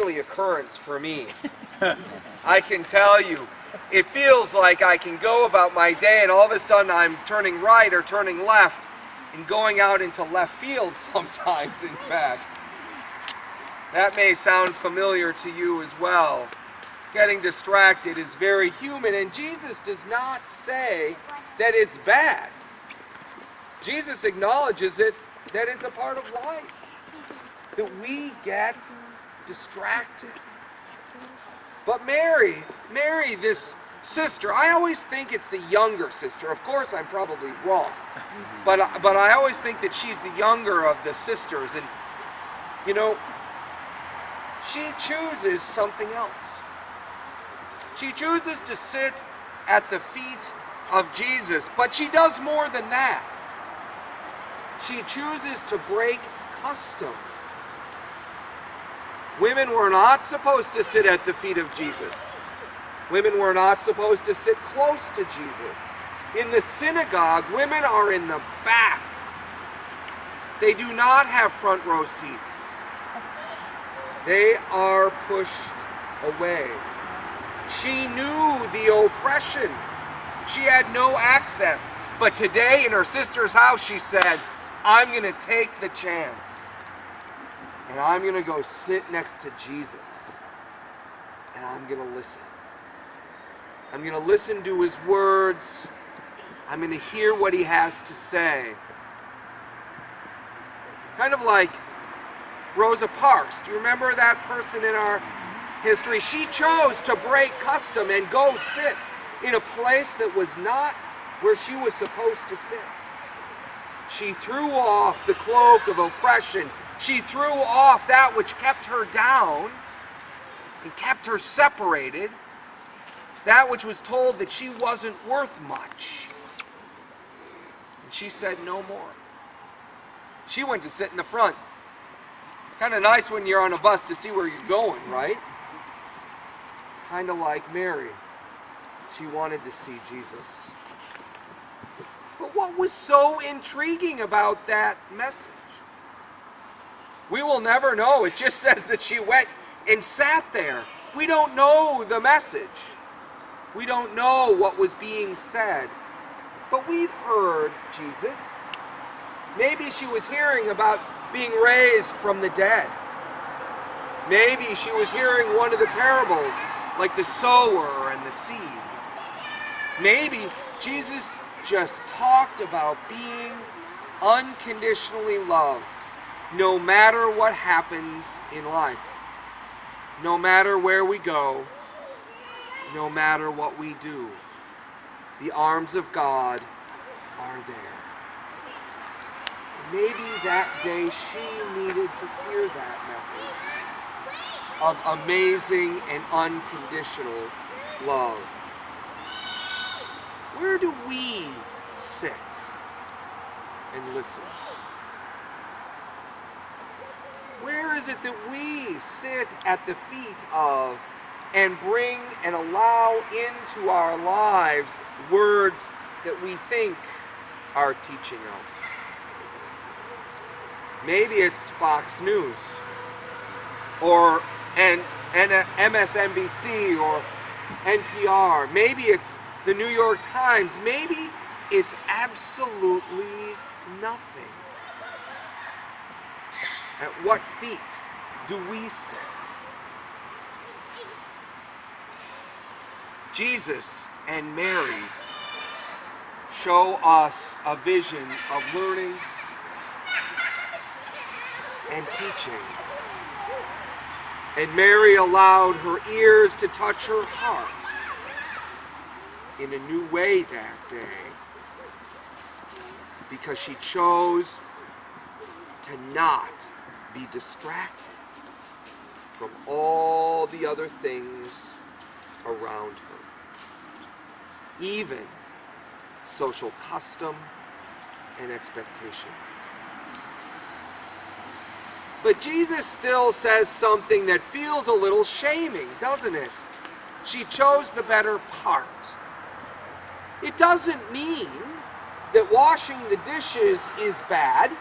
daily occurrence for me. I can tell you, it feels like I can go about my day and all of a sudden I'm turning right or turning left and going out into left field sometimes, in fact. That may sound familiar to you as well. Getting distracted is very human, and Jesus does not say that it's bad. Jesus acknowledges it, that it's a part of life, that we get distracted. But Mary, this sister, I always think it's the younger sister. Of course, I'm probably wrong, but I always think that she's the younger of the sisters, and you know, she chooses something else. She chooses to sit at the feet of Jesus, but she does more than that. She chooses to break custom. Women were not supposed to sit at the feet of Jesus. Women were not supposed to sit close to Jesus. In the synagogue, women are in the back. They do not have front row seats. They are pushed away. She knew the oppression. She had no access. But today in her sister's house, she said, I'm going to take the chance. And I'm going to go sit next to Jesus. And I'm going to listen. I'm going to listen to his words. I'm going to hear what he has to say. Kind of like Rosa Parks. Do you remember that person in our history? She chose to break custom and go sit in a place that was not where she was supposed to sit. She threw off the cloak of oppression. She threw off that which kept her down and kept her separated, that which was told that she wasn't worth much. And she said no more. She went to sit in the front. It's kind of nice when you're on a bus to see where you're going, right? Kind of like Mary. She wanted to see Jesus. But what was so intriguing about that message? We will never know. It just says that she went and sat there. We don't know the message. We don't know what was being said. But we've heard Jesus. Maybe she was hearing about being raised from the dead. Maybe she was hearing one of the parables, like the sower and the seed. Maybe Jesus just talked about being unconditionally loved, no matter what happens in life, no matter where we go, no matter what we do. The arms of God are there. Maybe that day she needed to hear that message of amazing and unconditional love. Where do we sit and listen? Where is it that we sit at the feet of and bring and allow into our lives words that we think are teaching us? Maybe it's Fox News or MSNBC or NPR. Maybe it's the New York Times. Maybe it's absolutely nothing. At what feet do we sit? Jesus and Mary show us a vision of learning and teaching. And Mary allowed her ears to touch her heart in a new way that day, because she chose to not be distracted from all the other things around her, even social custom and expectations. But Jesus still says something that feels a little shaming, doesn't it? She chose the better part. It doesn't mean that washing the dishes is bad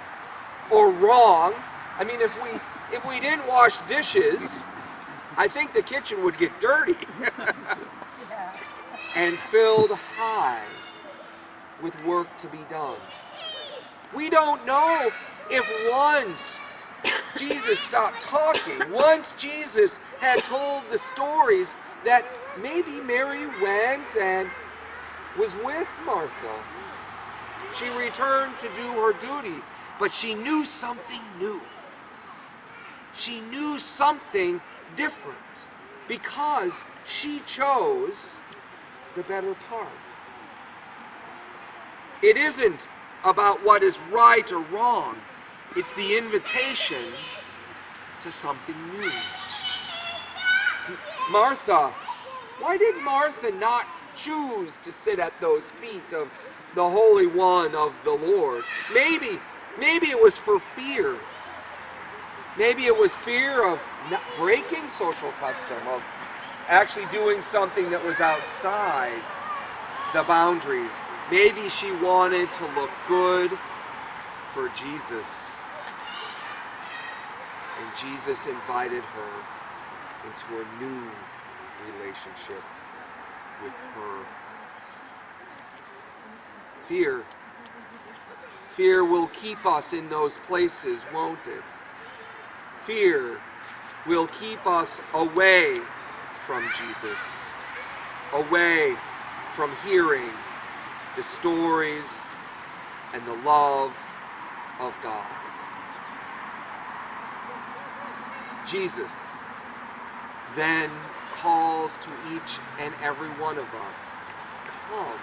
or wrong. I mean, if we didn't wash dishes, I think the kitchen would get dirty. And filled high with work to be done. We don't know if once Jesus stopped talking, once Jesus had told the stories, that maybe Mary went and was with Martha. She returned to do her duty, but she knew something new. She knew something different because she chose the better part. It isn't about what is right or wrong. It's the invitation to something new. Martha, why did Martha not choose to sit at those feet of the Holy One of the Lord? Maybe it was for fear. Maybe it was fear of not breaking social custom, of actually doing something that was outside the boundaries. Maybe she wanted to look good for Jesus. And Jesus invited her into a new relationship with her. Fear will keep us in those places, won't it? Fear will keep us away from Jesus, away from hearing the stories and the love of God. Jesus then calls to each and every one of us, come,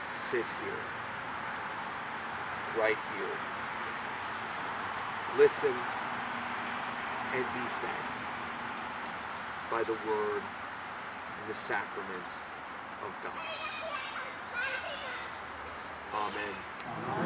sit here, right here. Listen and be fed by the word and the sacrament of God. Amen.